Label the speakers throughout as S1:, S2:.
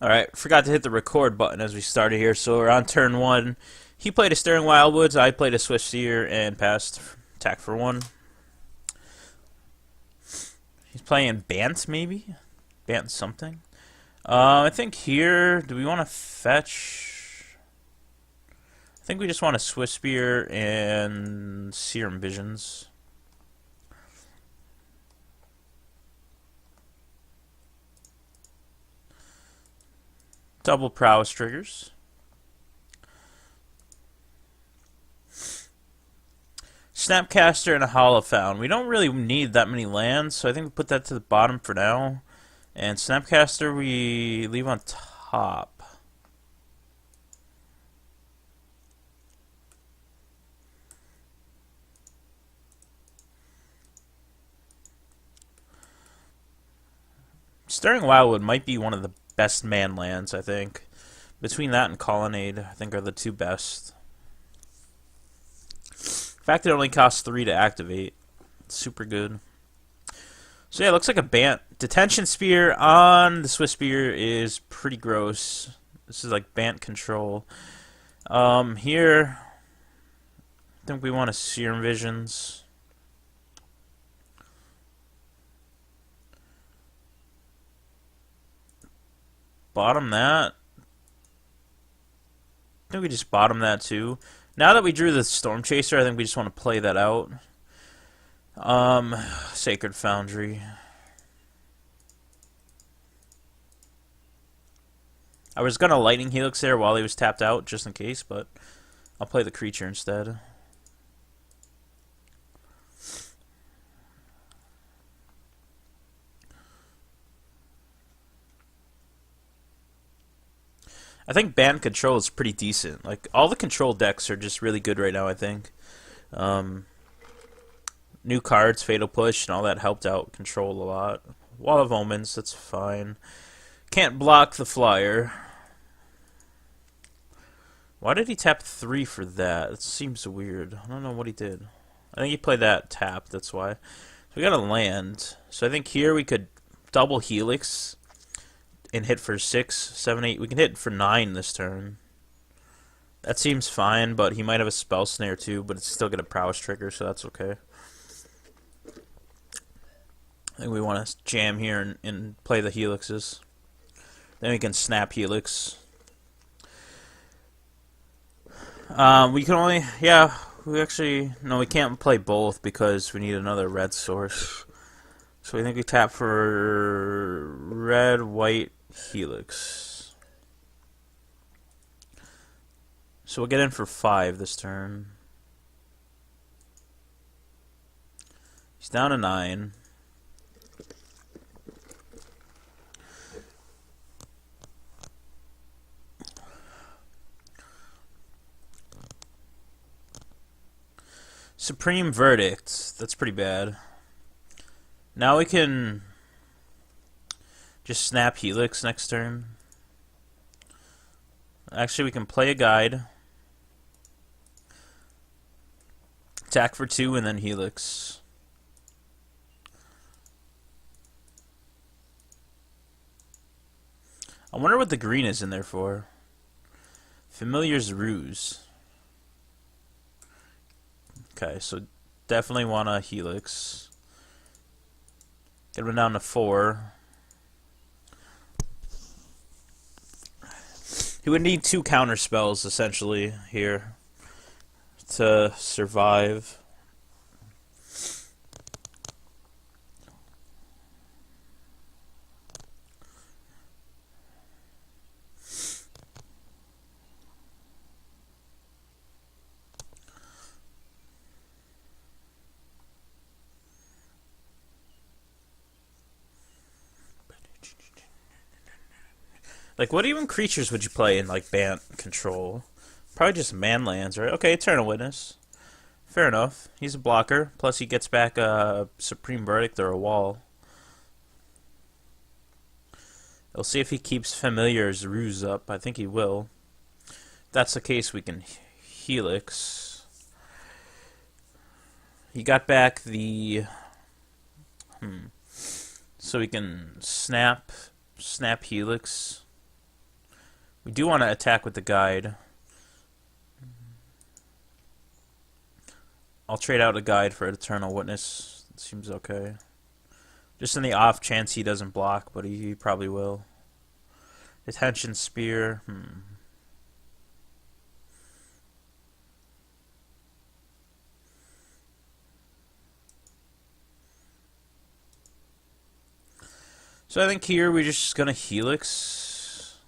S1: Alright, forgot to hit the record button as we started here, so we're on turn 1. He played a Staring Wildwoods, I played a Swift Steer and passed attack for 1. He's playing Bant, maybe? Bant something. I think here, do we want to fetch? I think we just want a Swift Spear and Serum Visions. Double Prowess triggers. Snapcaster and a Holofound. We don't really need that many lands, so I think we put that to the bottom for now. And Snapcaster we leave on top. Staring Wildwood might be one of the best man lands, I think. Between that and Colonnade, I think are the two best. In fact, it only costs 3 to activate. It's super good. So yeah, it looks like a Bant. Detention Spear on the Swift Spear is pretty gross. This is like Bant Control. Here, I think we want a Serum Visions. Bottom that. I think we just bottom that too. Now that we drew the Storm Chaser, I think we just want to play that out. Sacred Foundry. I was gonna Lightning Helix there while he was tapped out, just in case, but I'll play the creature instead. I think Bant Control is pretty decent. Like, all the control decks are just really good right now, I think. New cards, Fatal Push, and all that helped out Control a lot. Wall of Omens, that's fine. Can't block the Flyer. Why did he tap 3 for that? It seems weird. I don't know what he did. I think he played that tap, that's why. So we got a land. So I think here we could double Helix and hit for 6, 7, 8. We can hit for 9 this turn. That seems fine, but he might have a Spell Snare too, but it's still going to Prowess trigger, so that's okay. I think we want to jam here and play the Helixes. Then we can snap Helix. We can only, yeah, no, we can't play both because we need another red source. So I think we tap for red, white, Helix. So we'll get in for 5 this turn. He's down to 9. Supreme Verdict. That's pretty bad. Now we can just snap Helix next turn. Actually, we can play a guide. Attack for 2 and then Helix. I wonder what the green is in there for. Familiar's Ruse. Okay, so definitely want a Helix. Get him down to 4. He would need 2 counter spells essentially here to survive. Like, what even creatures would you play in, like, Bant Control? Probably just man lands, right? Okay, Eternal Witness. Fair enough. He's a blocker. Plus, he gets back a Supreme Verdict or a wall. We'll see if he keeps Familiar's Ruse up. I think he will. If that's the case, we can Helix. He got back the... So we can snap Helix. We do want to attack with the guide. I'll trade out a guide for Eternal Witness. It seems okay. Just in the off chance he doesn't block, but he probably will. Detention Spear. So I think here we're just gonna Helix.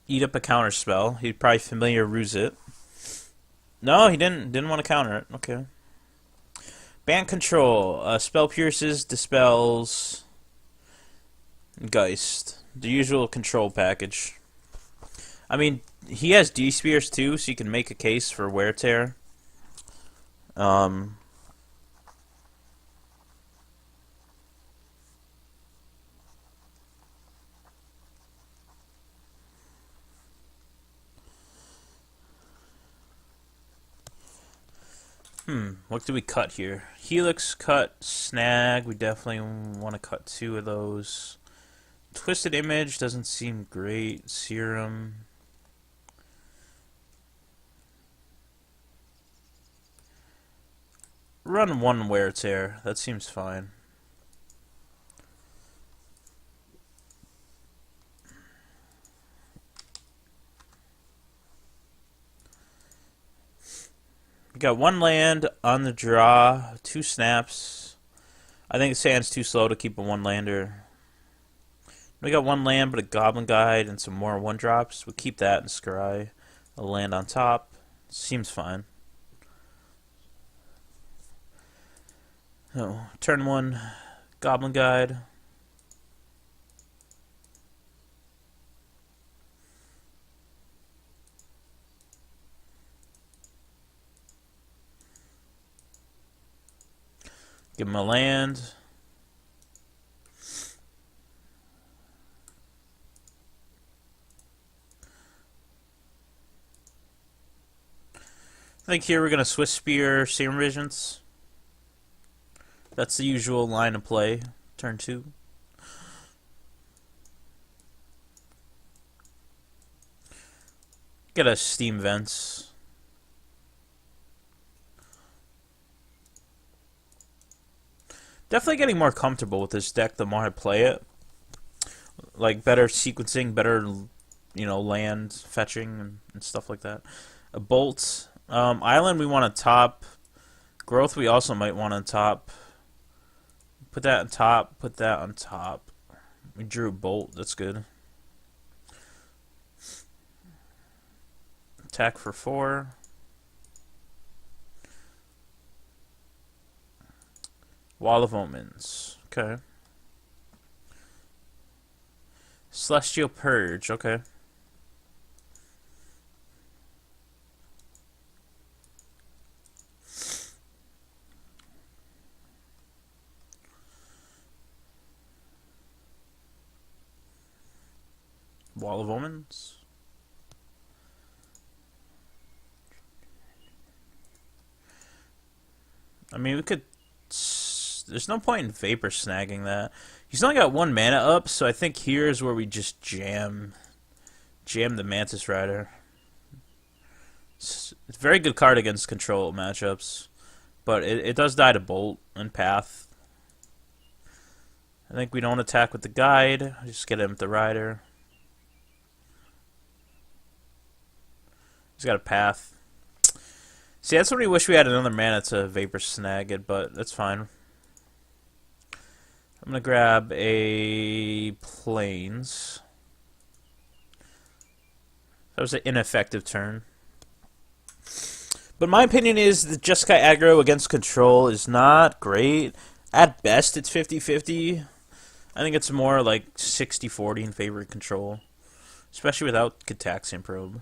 S1: Eat up a counter spell. He'd probably Familiar Ruse it. No, he didn't want to counter it. Okay. Bant Control. Spell pierces, dispels, Geist. The usual control package. I mean, he has D-Spears too, so you can make a case for Wear Tear. What do we cut here? Helix, cut, snag. We definitely want to cut 2 of those. Twisted Image doesn't seem great. Serum. Run 1 Wear Tear. That seems fine. We got 1 land on the draw, 2 snaps. I think Sand's too slow to keep a 1-lander. We got 1 land, but a Goblin Guide and some more 1-drops. We'll keep that and scry a land on top. Seems fine. Oh, turn 1, Goblin Guide. Give him a land. I think here we're going to Swiss Spear, Serum Visions. That's the usual line of play. Turn 2. Get a Steam Vents. Definitely getting more comfortable with this deck the more I play it. Like better sequencing, better, land fetching and stuff like that. A Bolt. Island we want to top. Growth we also might want to top. Put that on top. Put that on top. We drew a Bolt. That's good. Attack for 4. Wall of Omens. Okay. Celestial Purge. Okay. Wall of Omens. I mean, we could... There's no point in Vapor snagging that. He's only got 1 mana up, so I think here's where we just jam the Mantis Rider. It's a very good card against control matchups, but it does die to Bolt and Path. I think we don't attack with the Guide. Just get him with the Rider. He's got a Path. See, that's when we wish we had another mana to Vapor snag it, but that's fine. I'm going to grab a Plains. That was an ineffective turn. But my opinion is that Jeskai Aggro against control is not great. At best, it's 50-50. I think it's more like 60-40 in favor of control. Especially without Cataxian Probe.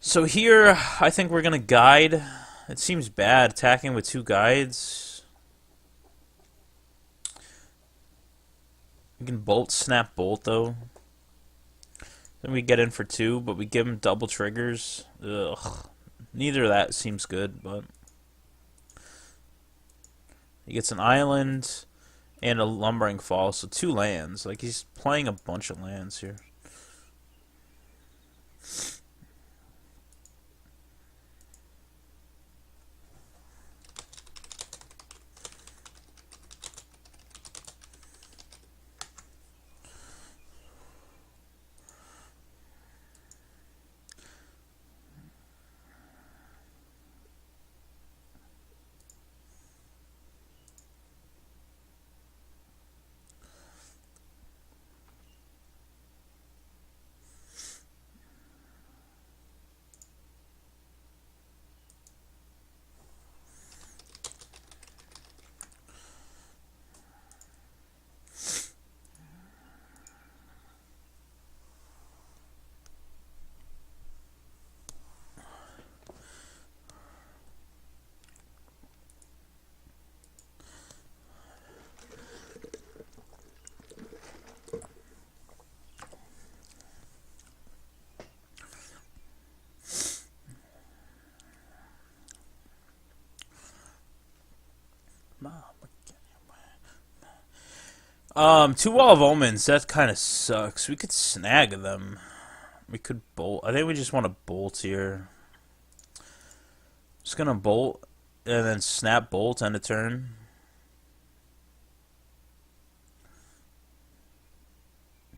S1: So here, I think we're going to guide. It seems bad attacking with 2 guides. We can Bolt, Snap, Bolt, though. Then we get in for 2, but we give him double triggers. Ugh. Neither of that seems good, but... He gets an island, And a Lumbering Fall, so 2 lands. Like, he's playing a bunch of lands here. Two Wall of Omens, that kind of sucks. We could snag them. We could bolt. I think we just want to bolt here. Just gonna bolt and then snap bolt end of turn.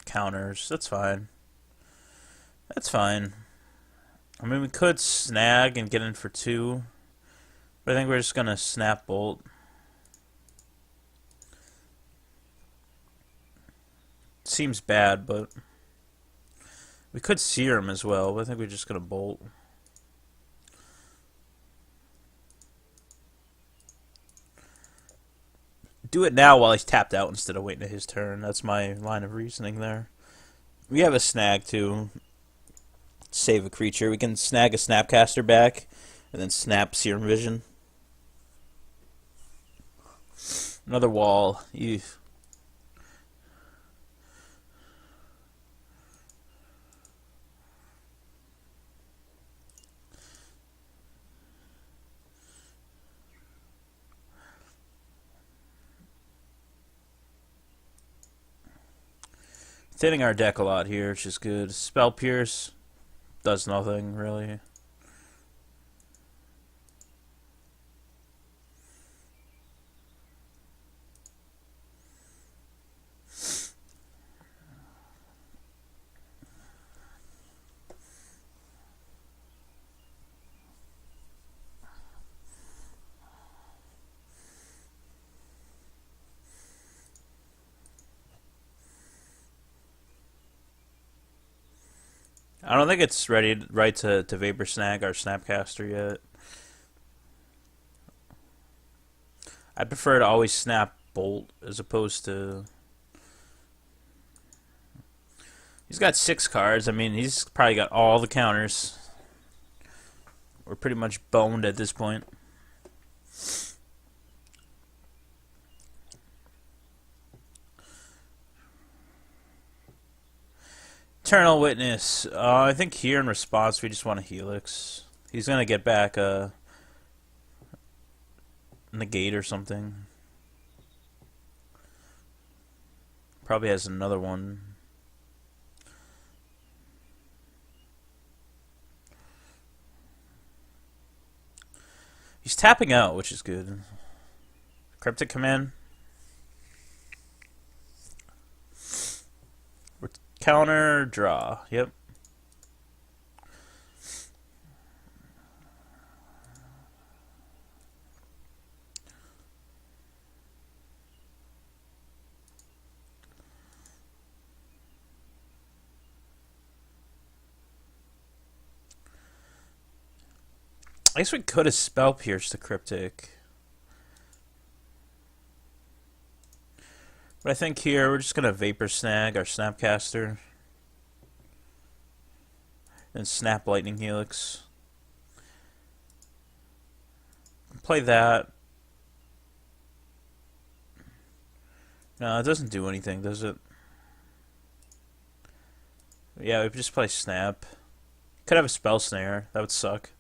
S1: Counters. That's fine. That's fine. I mean, we could snag and get in for 2, but I think we're just gonna snap bolt. Seems bad, but we could sear him as well, but I think we're just gonna bolt. Do it now while he's tapped out instead of waiting his turn. That's my line of reasoning there. We have a snag too. Save a creature. We can snag a Snapcaster back and then snap Serum Vision. Another wall. Ew. Thinning our deck a lot here, which is good. Spell Pierce does nothing, really. I don't think it's right to Vapor Snag our Snapcaster yet. I prefer to always snap Bolt as opposed to... He's got 6 cards. I mean, he's probably got all the counters. We're pretty much boned at this point. Eternal Witness. I think here in response we just want a Helix. He's going to get back a negate or something. Probably has another one. He's tapping out, which is good. Cryptic Command. Counter, draw. Yep. I guess we could have Spell Pierced the Cryptic. But I think here we're just going to Vapor Snag our Snapcaster. And snap Lightning Helix. Play that. No, it doesn't do anything, does it? Yeah, we just play Snap. Could have a Spell Snare. That would suck.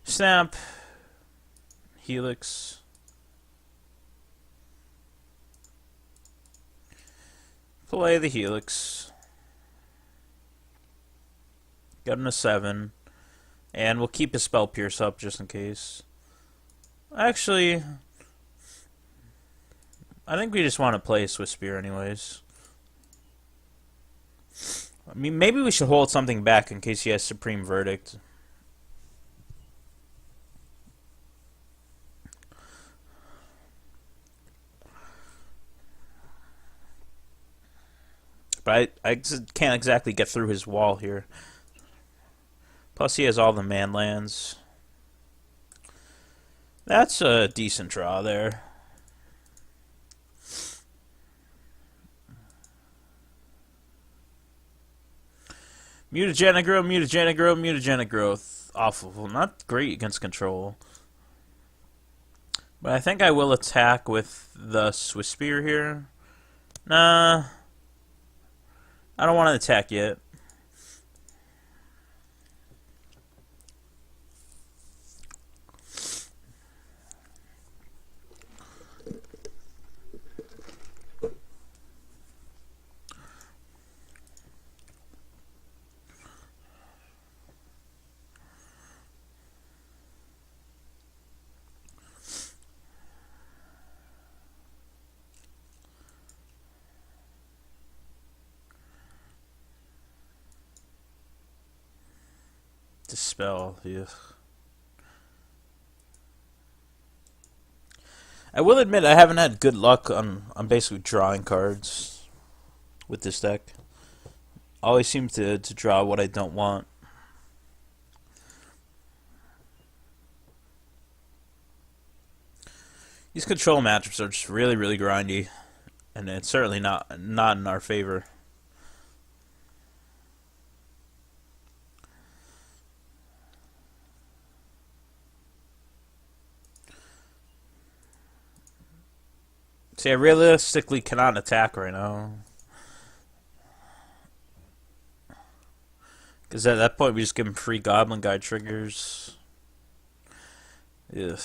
S1: Snap. Helix. Play the Helix. Get him to 7. And we'll keep his Spell Pierce up just in case. Actually, I think we just want to play Swiss Spear anyways. I mean, maybe we should hold something back in case he has Supreme Verdict. But I can't exactly get through his wall here. Plus, he has all the man lands. That's a decent draw there. Mutagenic growth, mutagenic growth, mutagenic growth. Awful. Not great against control. But I think I will attack with the Swiss Spear here. Nah. I don't want to attack yet. Dispel, yeah. I will admit I haven't had good luck on basically drawing cards with this deck. Always seem to draw what I don't want. These control matchups are just really, really grindy, and it's certainly not in our favor. See, I realistically cannot attack right now. Because at that point, we just give him free Goblin Guide triggers. Ugh.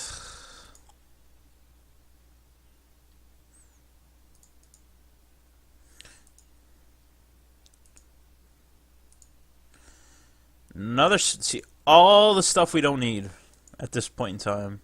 S1: Another... See, all the stuff we don't need at this point in time.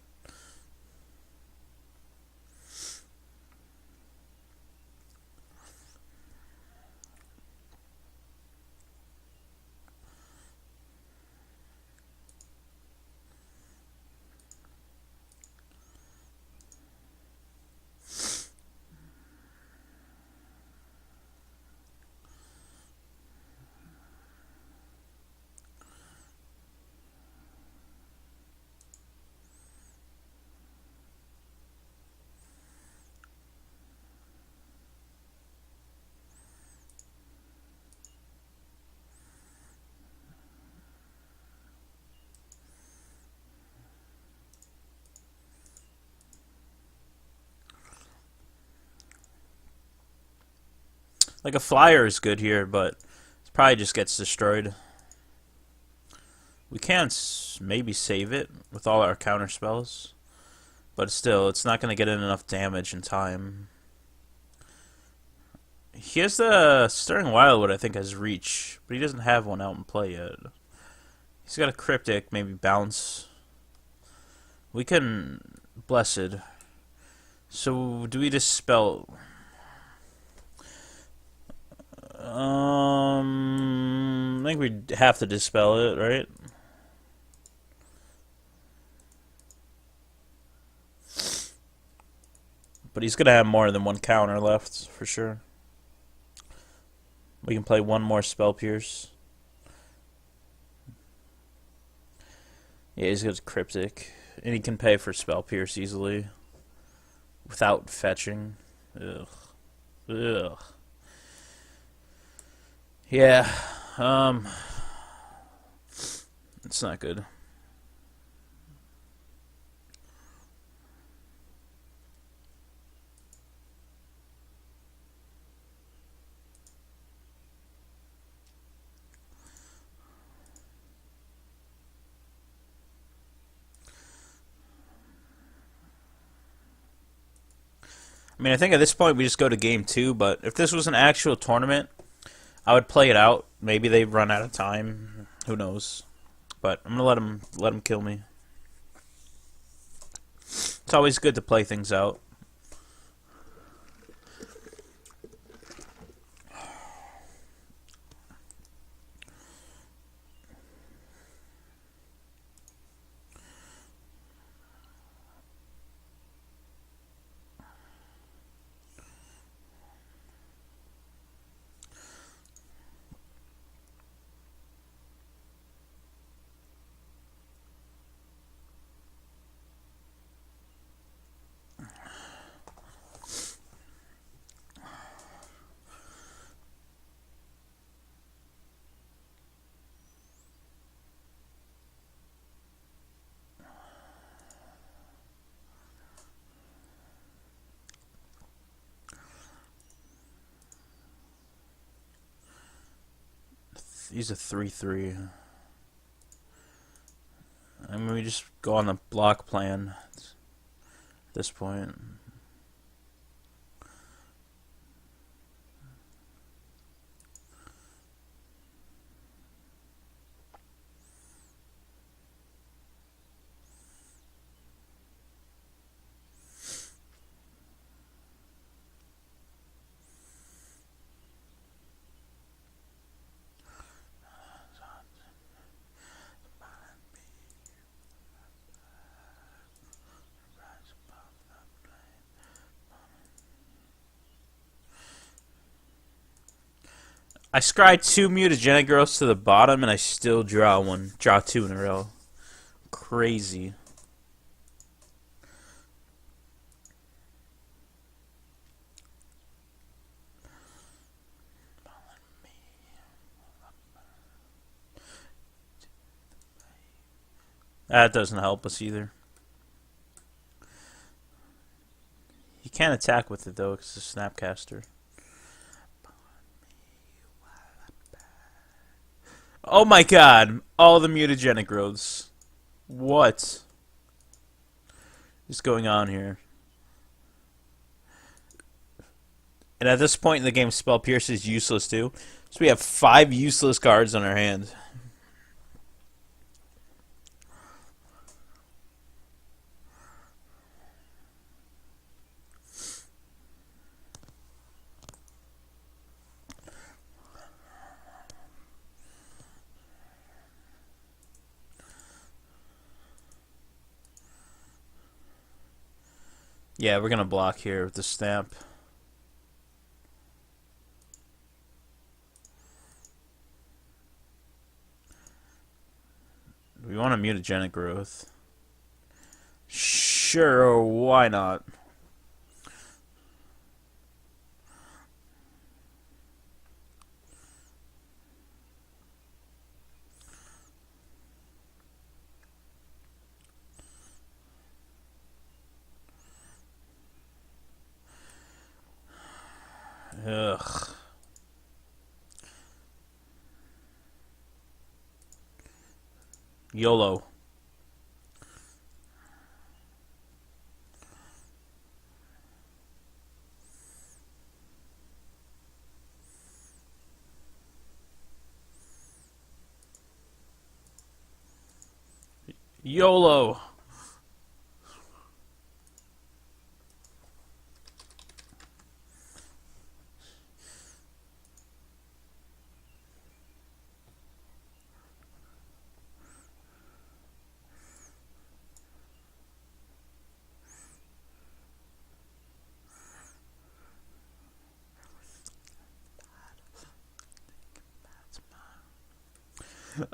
S1: Like a flyer is good here, but it probably just gets destroyed. We can maybe save it with all our counter spells, but still, it's not going to get in enough damage in time. He has the Stirring Wildwood, I think, as reach, but he doesn't have one out in play yet. He's got a Cryptic, maybe bounce. We can Blessed. So do we dispel? I think we'd have to dispel it, right? But he's gonna have more than one counter left for sure. We can play one more Spell Pierce. Yeah, he's got Cryptic, and he can pay for Spell Pierce easily without fetching. Ugh. Ugh. Yeah, it's not good. I mean, I think at this point we just go to game 2, but if this was an actual tournament, I would play it out. Maybe they run out of time. Who knows? But I'm gonna let him kill me. It's always good to play things out. He's a 3/3. I mean, we just go on the block plan at this point. I scry 2 mutagenic growths to the bottom, and I still draw 2 in a row. Crazy. That doesn't help us either. He can't attack with it though, because it's a Snapcaster. Oh my god! All the mutagenic growths. What is going on here? And at this point in the game, Spell Pierce is useless too. So we have 5 useless cards on our hand. Yeah, we're gonna block here with the stamp. We want a mutagenic growth. Sure, why not? Ugh. YOLO. YOLO.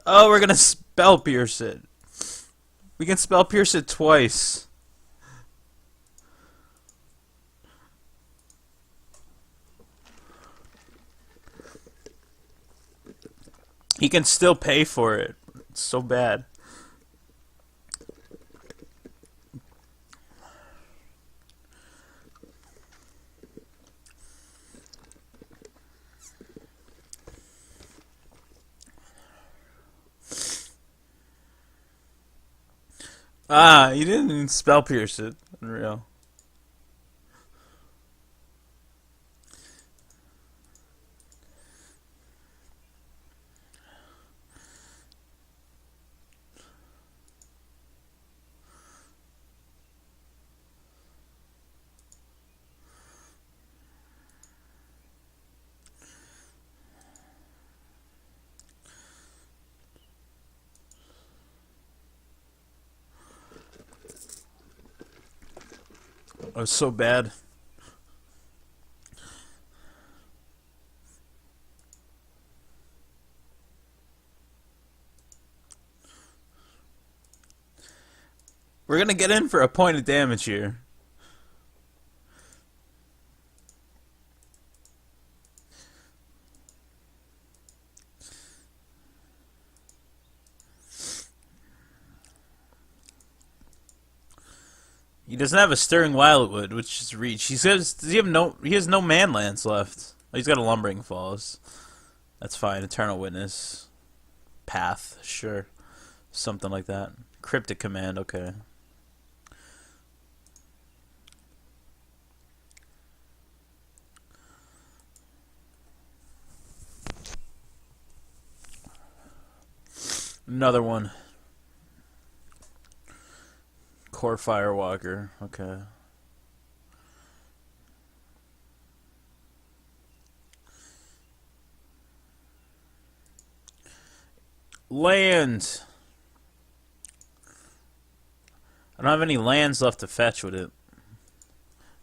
S1: Oh, we're gonna spell pierce it. We can spell pierce it twice. He can still pay for it. It's so bad. Ah, you didn't even spell pierce it. Unreal. I was so bad. We're gonna get in for a point of damage here. He doesn't have a Stirring Wildwood, which is reach. He says, does he have no? He has no manlands left. Oh, he's got a Lumbering Falls. That's fine. Eternal Witness, Path, sure, something like that. Cryptic Command, okay. Another one. Core Firewalker, okay. Land. I don't have any lands left to fetch with it.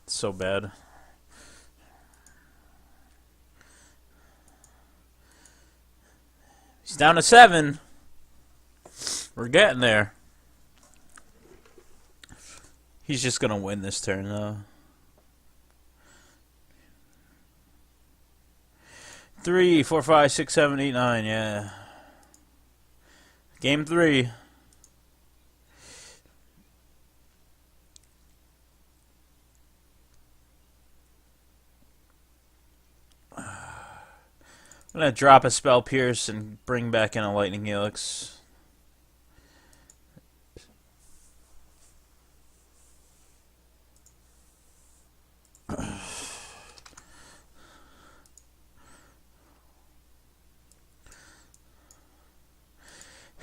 S1: It's so bad. He's down to 7. We're getting there. He's just gonna win this turn, though. 3, 4, 5, 6, 7, 8, 9, yeah. Game 3. I'm gonna drop a Spell Pierce and bring back in a Lightning Helix.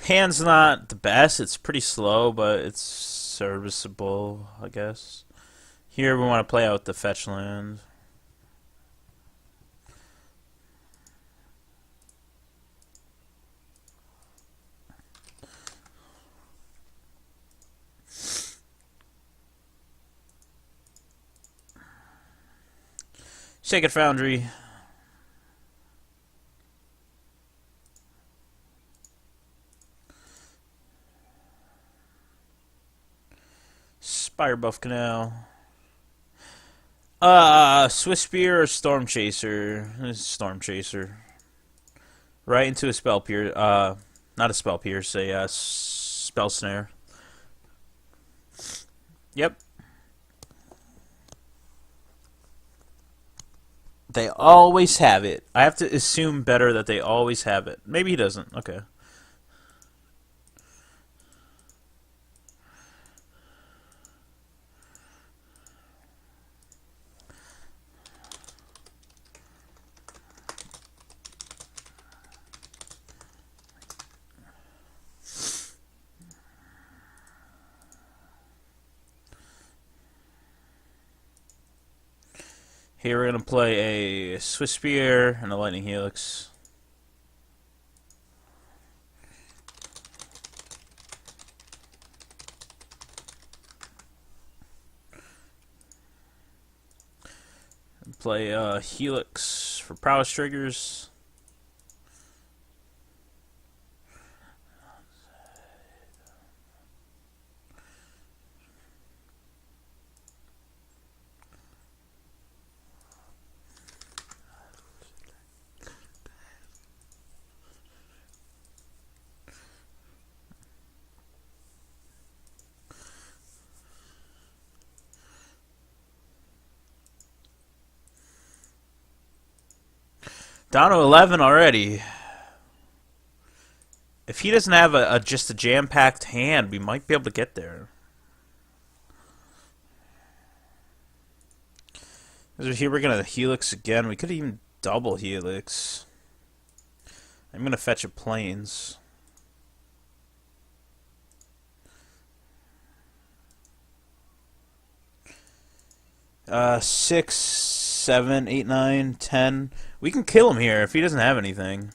S1: Hand's not the best. It's pretty slow, but it's serviceable, I guess. Here we want to play out the fetch land. Sacred Foundry. Spire Buff Canal. Swiss Spear or Storm Chaser? Storm Chaser. Right into a Spell Pierce. Not a Spell Pierce, a Spell Snare. Yep. They always have it. I have to assume better that they always have it. Maybe he doesn't. Okay. Here we're going to play a Swiss Spear and a Lightning Helix. And play Helix for prowess triggers. Down to 11 already. If he doesn't have just a jam-packed hand, we might be able to get there. Here we're gonna Helix again. We could even double Helix. I'm gonna fetch a Plains. Six, 7, 8, 9, 10. We can kill him here if he doesn't have anything.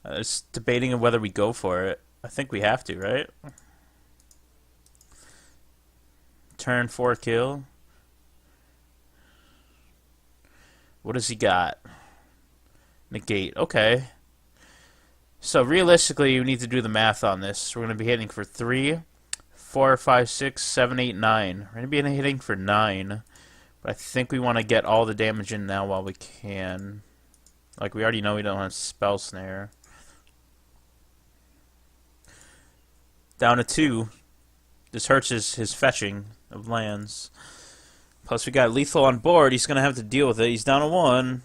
S1: It's debating on whether we go for it. I think we have to, right? Turn 4 kill. What does he got? Negate. Okay. So realistically, you need to do the math on this. We're going to be hitting for 3, 4, 5, 6, 7, 8, 9. We're going to be hitting for 9. But I think we want to get all the damage in now while we can. Like, we already know we don't have Spell Snare. Down to 2. This hurts his fetching of lands. Plus, we got lethal on board. He's going to have to deal with it. He's down to 1.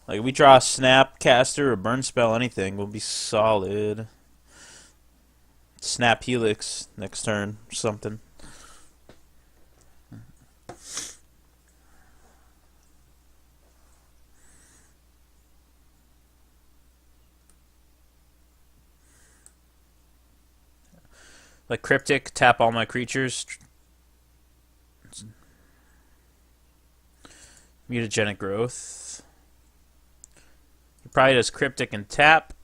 S1: Like, if we draw a Snap, Caster, or Burn Spell, anything, we'll be solid. Snap Helix next turn, or something. Like Cryptic, tap all my creatures. Mutagenic Growth. He probably does Cryptic and tap.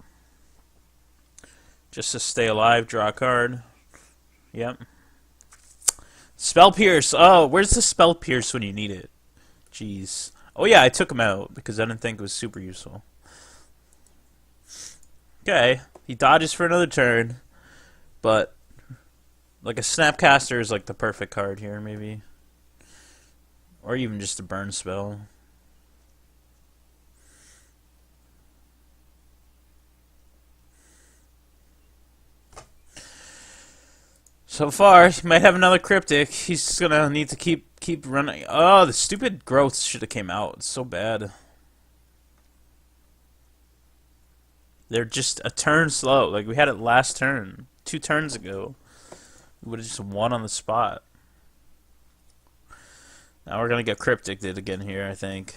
S1: Just to stay alive, draw a card. Yep. Spell Pierce. Oh, where's the Spell Pierce when you need it? Jeez. Oh yeah, I took him out because I didn't think it was super useful. Okay. He dodges for another turn. But like a Snapcaster is like the perfect card here, maybe. Or even just a burn spell. So far, he might have another Cryptic. He's just gonna need to keep running. Oh, the stupid growths should have came out. It's so bad. They're just a turn slow. Like we had it last turn, 2 turns ago. We would have just won on the spot. Now we're gonna get Cryptic did again here, I think.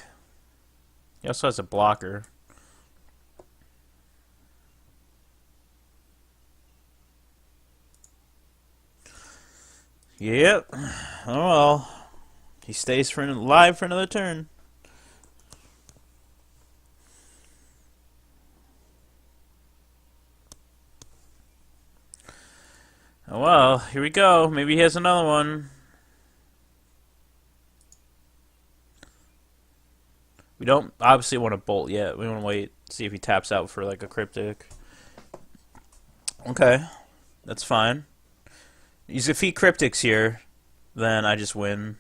S1: He also has a blocker. Yep. Oh well. He stays alive for another turn. Oh well, here we go. Maybe he has another one. We don't obviously want to bolt yet. We want to wait, see if he taps out for like a Cryptic. Okay, that's fine. If he Cryptics here, then I just win.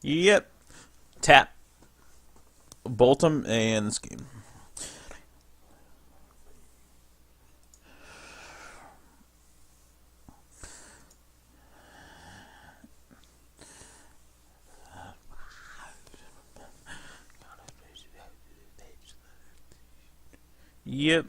S1: Yep. Tap. Bolt him, and this game. Yep.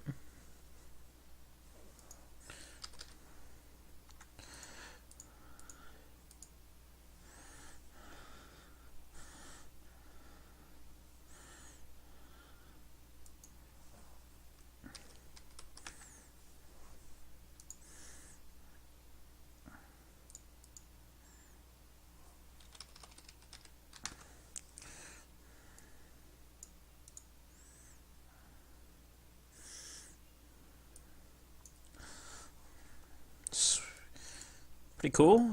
S1: Pretty cool.